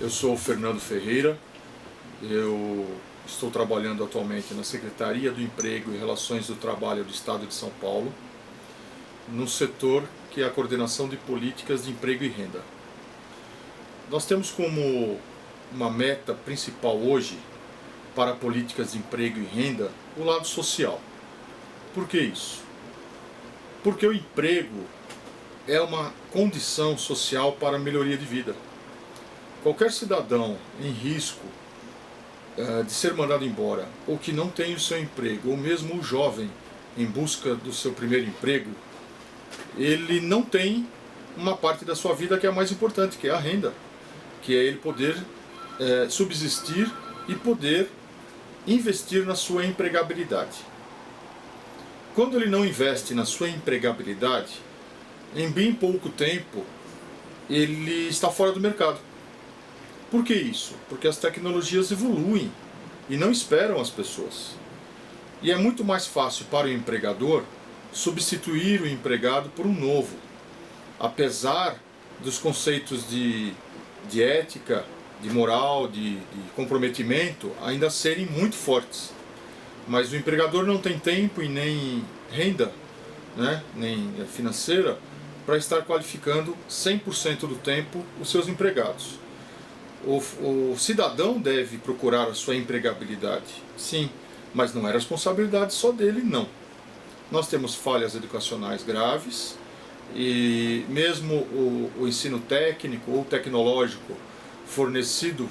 Eu sou o Fernando Ferreira, eu estou trabalhando atualmente na Secretaria do Emprego e Relações do Trabalho do Estado de São Paulo, no setor que é a coordenação de políticas de emprego e renda. Nós temos como uma meta principal hoje para políticas de emprego e renda o lado social. Por que isso? Porque o emprego é uma condição social para a melhoria de vida. Qualquer cidadão em risco de ser mandado embora, ou que não tem o seu emprego, ou mesmo o jovem em busca do seu primeiro emprego, ele não tem uma parte da sua vida que é a mais importante, que é a renda, que é ele poder subsistir e poder investir na sua empregabilidade. Quando ele não investe na sua empregabilidade, em bem pouco tempo ele está fora do mercado. Por que isso? Porque as tecnologias evoluem e não esperam as pessoas. E é muito mais fácil para o empregador substituir o empregado por um novo, apesar dos conceitos de ética, de moral, de comprometimento ainda serem muito fortes. Mas o empregador não tem tempo e nem renda, nem financeira, para estar qualificando 100% do tempo os seus empregados. O cidadão deve procurar a sua empregabilidade, sim, mas não é responsabilidade só dele, não. Nós temos falhas educacionais graves e mesmo o ensino técnico ou tecnológico fornecido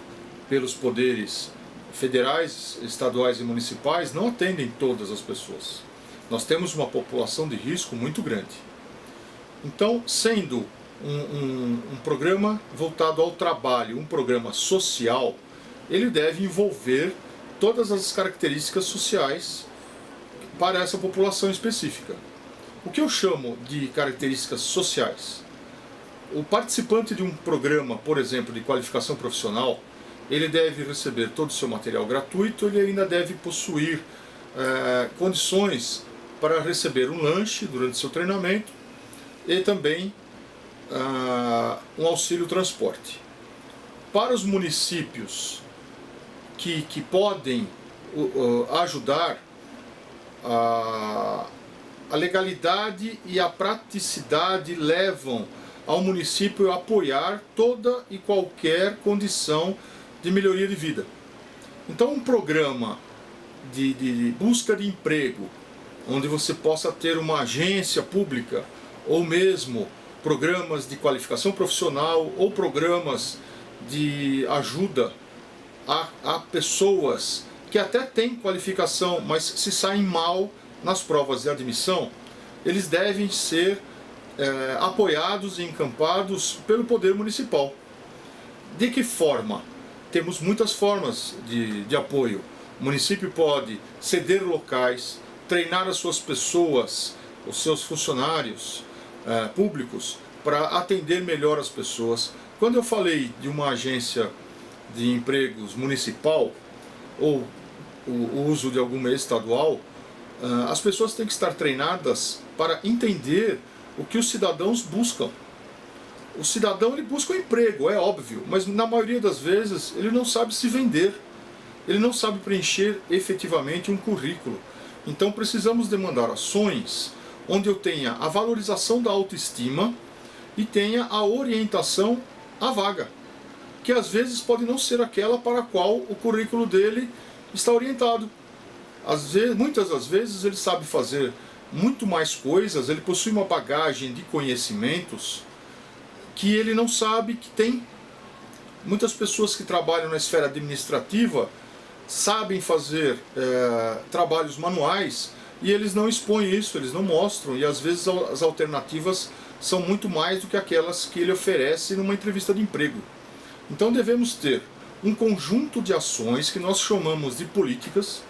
pelos poderes federais, estaduais e municipais não atendem todas as pessoas. Nós temos uma população de risco muito grande. Então, sendo um programa voltado ao trabalho, um programa social, ele deve envolver todas as características sociais para essa população específica. O que eu chamo de características sociais? O participante de um programa, por exemplo, de qualificação profissional, ele deve receber todo o seu material gratuito, ele ainda deve possuir condições para receber um lanche durante seu treinamento e também um auxílio transporte. Para os municípios que podem ajudar, a legalidade e a praticidade levam ao município a apoiar toda e qualquer condição de melhoria de vida. Então, um programa de busca de emprego, onde você possa ter uma agência pública, ou mesmo programas de qualificação profissional, ou programas de ajuda a pessoas que até têm qualificação, mas se saem mal nas provas de admissão, eles devem ser apoiados e encampados pelo poder municipal. De que forma? Temos muitas formas de apoio. O município pode ceder locais, treinar as suas pessoas, os seus funcionários públicos, para atender melhor as pessoas. Quando eu falei de uma agência de empregos municipal, ou o uso de alguma estadual, as pessoas têm que estar treinadas para entender o que os cidadãos buscam. O cidadão, ele busca um emprego, é óbvio, mas na maioria das vezes ele não sabe se vender, ele não sabe preencher efetivamente um currículo. Então precisamos demandar ações onde eu tenha a valorização da autoestima e tenha a orientação à vaga, que às vezes pode não ser aquela para a qual o currículo dele está orientado. Muitas das vezes ele sabe fazer muito mais coisas, ele possui uma bagagem de conhecimentos que ele não sabe que tem. Muitas pessoas que trabalham na esfera administrativa sabem fazer trabalhos manuais e eles não expõem isso, eles não mostram, e às vezes as alternativas são muito mais do que aquelas que ele oferece numa entrevista de emprego. Então devemos ter um conjunto de ações que nós chamamos de políticas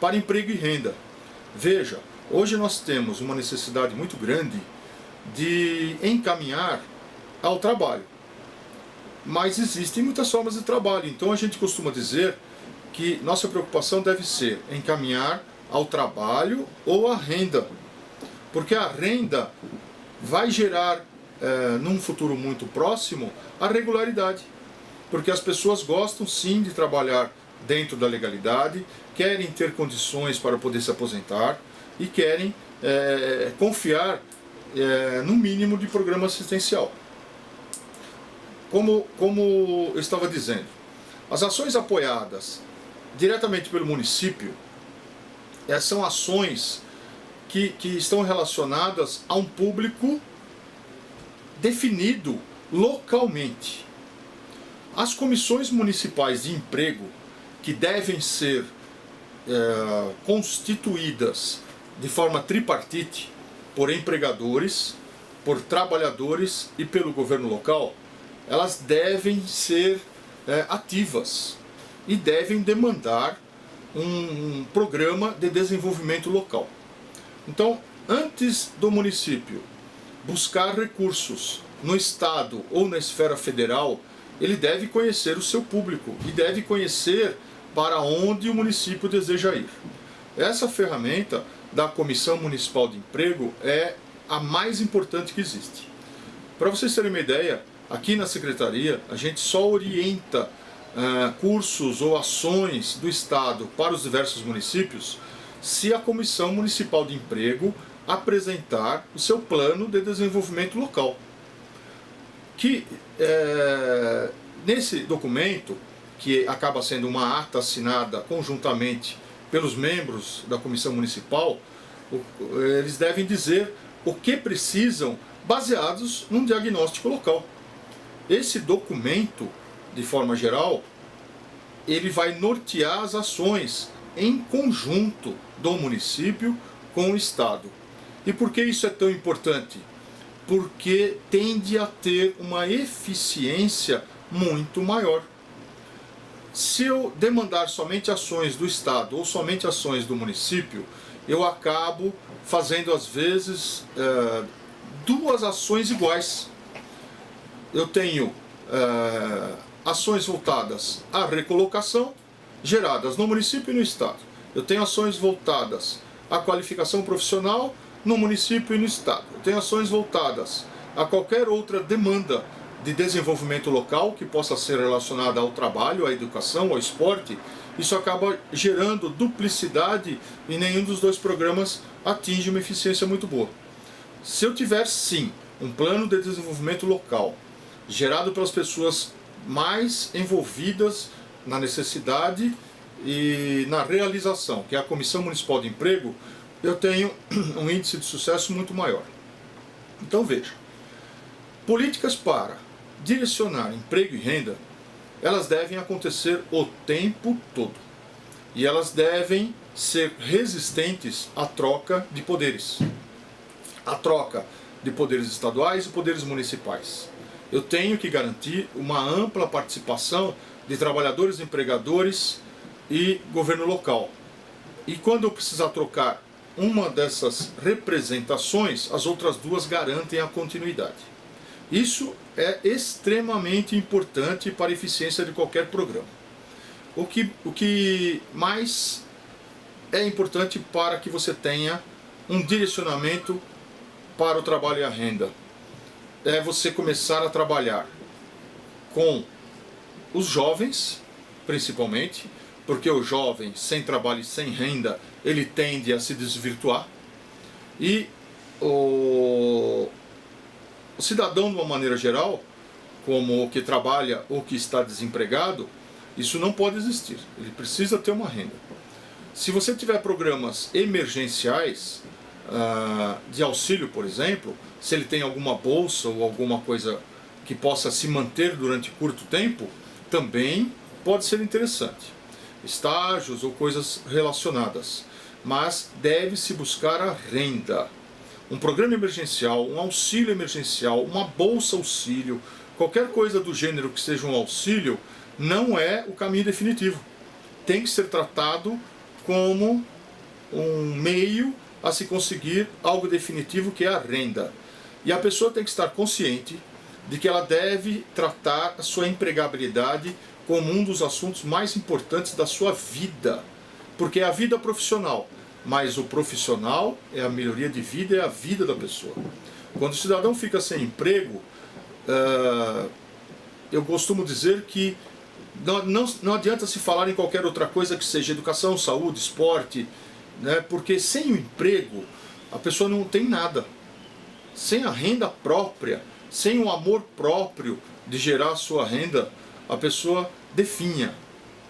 para emprego e renda. Veja, hoje nós temos uma necessidade muito grande de encaminhar ao trabalho, mas existem muitas formas de trabalho, então a gente costuma dizer que nossa preocupação deve ser encaminhar ao trabalho ou à renda, porque a renda vai gerar, num futuro muito próximo, a regularidade. porque as pessoas gostam sim de trabalhar dentro da legalidade, querem ter condições para poder se aposentar e querem confiar no mínimo de programa assistencial. Como eu estava dizendo, as ações apoiadas diretamente pelo município são ações que estão relacionadas a um público definido localmente. As comissões municipais de emprego, que devem ser constituídas de forma tripartite por empregadores, por trabalhadores e pelo governo local, elas devem ser ativas e devem demandar um programa de desenvolvimento local. Então, antes do município buscar recursos no estado ou na esfera federal, ele deve conhecer o seu público e deve conhecer para onde o município deseja ir. Essa ferramenta da Comissão Municipal de Emprego é a mais importante que existe. Para vocês terem uma ideia, aqui na Secretaria a gente só orienta cursos ou ações do Estado para os diversos municípios se a Comissão Municipal de Emprego apresentar o seu plano de desenvolvimento local. Que nesse documento, que acaba sendo uma ata assinada conjuntamente pelos membros da Comissão Municipal, eles devem dizer o que precisam baseados num diagnóstico local. Esse documento, de forma geral, ele vai nortear as ações em conjunto do município com o Estado. E por que isso é tão importante? Porque tende a ter uma eficiência muito maior. Se eu demandar somente ações do Estado ou somente ações do município, eu acabo fazendo às vezes duas ações iguais. Eu tenho ações voltadas à recolocação, geradas no município e no Estado. Eu tenho ações voltadas à qualificação profissional no município e no Estado. Eu tenho ações voltadas a qualquer outra demanda de desenvolvimento local que possa ser relacionada ao trabalho, à educação, ao esporte. Isso acaba gerando duplicidade e nenhum dos dois programas atinge uma eficiência muito boa. Se eu tiver sim um plano de desenvolvimento local gerado pelas pessoas mais envolvidas na necessidade e na realização, que é a Comissão Municipal de Emprego, eu tenho um índice de sucesso muito maior. Então veja, políticas para direcionar emprego e renda, elas devem acontecer o tempo todo. E elas devem ser resistentes à troca de poderes. A troca de poderes estaduais e poderes municipais. Eu tenho que garantir uma ampla participação de trabalhadores, empregadores e governo local. E quando eu precisar trocar uma dessas representações, as outras duas garantem a continuidade. Isso é extremamente importante para a eficiência de qualquer programa. O que mais é importante para que você tenha um direcionamento para o trabalho e a renda é você começar a trabalhar com os jovens, principalmente, porque o jovem sem trabalho e sem renda, ele tende a se desvirtuar. E o cidadão, de uma maneira geral, como o que trabalha ou que está desempregado, isso não pode existir. Ele precisa ter uma renda. Se você tiver programas emergenciais, de auxílio, por exemplo, se ele tem alguma bolsa ou alguma coisa que possa se manter durante curto tempo, também pode ser interessante. Estágios ou coisas relacionadas. Mas deve-se buscar a renda. Um programa emergencial, um auxílio emergencial, uma bolsa auxílio, qualquer coisa do gênero que seja um auxílio, não é o caminho definitivo. Tem que ser tratado como um meio a se conseguir algo definitivo, que é a renda. E a pessoa tem que estar consciente de que ela deve tratar a sua empregabilidade como um dos assuntos mais importantes da sua vida. Porque é a vida profissional, mas o profissional é a melhoria de vida, é a vida da pessoa. Quando o cidadão fica sem emprego, eu costumo dizer que não adianta se falar em qualquer outra coisa que seja educação, saúde, esporte, né? Porque sem o emprego a pessoa não tem nada. Sem a renda própria, sem o amor próprio de gerar a sua renda, a pessoa definha.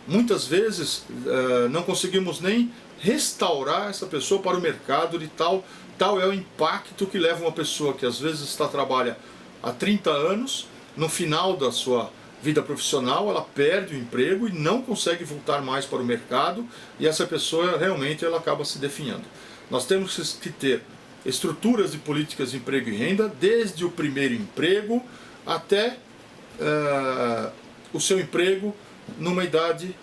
Muitas vezes não conseguimos nem restaurar essa pessoa para o mercado, de tal é o impacto que leva uma pessoa que às vezes trabalha há 30 anos, no final da sua vida profissional ela perde o emprego e não consegue voltar mais para o mercado, e essa pessoa realmente ela acaba se definhando. Nós temos que ter estruturas de políticas de emprego e renda, desde o primeiro emprego até o seu emprego numa idade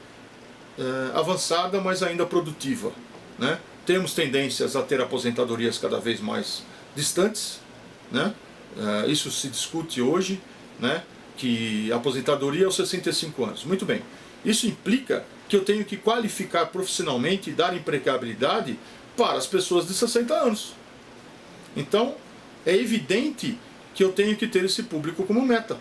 avançada, mas ainda produtiva, né? Temos tendências a ter aposentadorias cada vez mais distantes, né? Isso se discute hoje, né? Que a aposentadoria é aos 65 anos. Muito bem, isso implica que eu tenho que qualificar profissionalmente e dar empregabilidade para as pessoas de 60 anos. Então, é evidente que eu tenho que ter esse público como meta,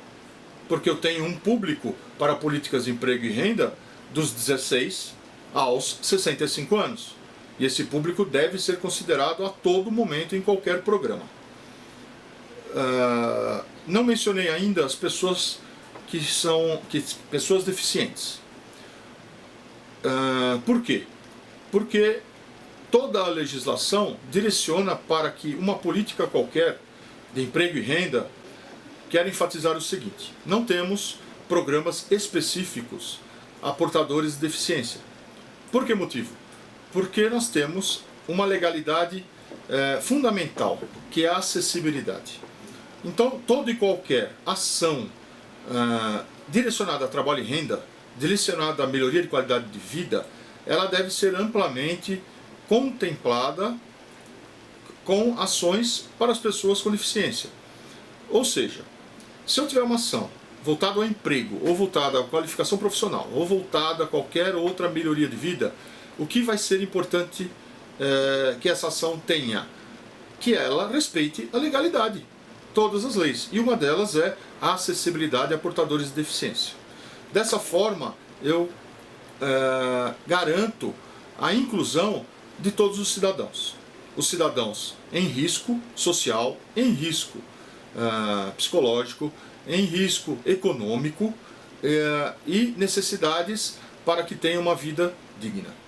porque eu tenho um público para políticas de emprego e renda dos 16 aos 65 anos. E esse público deve ser considerado a todo momento em qualquer programa. Não mencionei ainda as pessoas pessoas deficientes. Por quê? Porque toda a legislação direciona para que uma política qualquer de emprego e renda quer enfatizar o seguinte: não temos programas específicos a portadores de deficiência. Por que motivo? Porque nós temos uma legalidade fundamental, que é a acessibilidade. Então, toda e qualquer ação direcionada a trabalho e renda, direcionada à melhoria de qualidade de vida, ela deve ser amplamente contemplada com ações para as pessoas com deficiência. Ou seja, se eu tiver uma ação voltada ao emprego, ou voltada à qualificação profissional, ou voltada a qualquer outra melhoria de vida, o que vai ser importante que essa ação tenha? Que ela respeite a legalidade, todas as leis, e uma delas é a acessibilidade a portadores de deficiência. Dessa forma, eu garanto a inclusão de todos os cidadãos em risco social, em risco psicológico, em risco econômico e necessidades para que tenham uma vida digna.